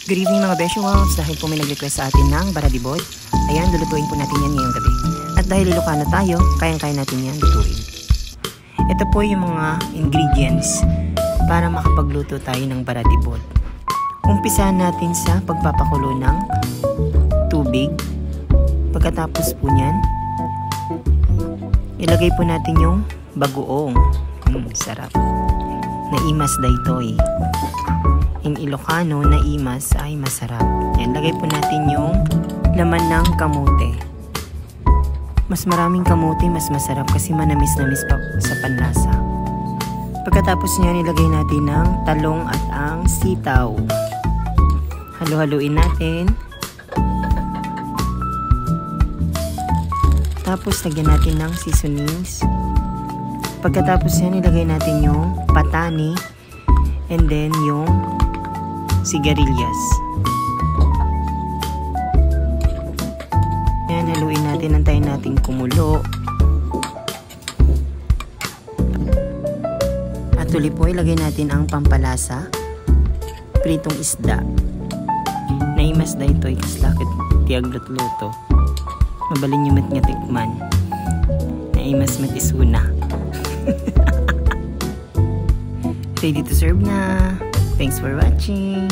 Good evening mga Beshuwals, dahil po may nag-request sa atin ng baradibod, ayan, lulutuin po natin yan ngayong gabi. At dahil Ilocano tayo, kayang-kaya natin yan lutuin. Ito po yung mga ingredients para makapagluto tayo ng baradibod. Umpisahan natin sa pagpapakulo ng tubig. Pagkatapos po niyan, ilagay po natin yung bagoong. Sarap. Naimas daytoy. In Ilocano, naimas ay masarap. Yan, lagay po natin yung laman ng kamote. Mas maraming kamote, mas masarap kasi manamis-namis pa sa panlasa. Pagkatapos niyan, ilagay natin ang talong at ang sitaw. Halo-haluin natin. Tapos, lagyan natin ng seasonings. Pagkatapos yan, ilagay natin yung patani and then yung sigarilyas. Yan, haluin natin, antayin natin kumulo. At uli po, ilagay natin ang pampalasa, pritong isda. Naimas da ito, ikaslakit tiaglot-luto. Mabalin yung mat nga tikman. Naimas mat isuna. Ready to serve na. Thanks for watching.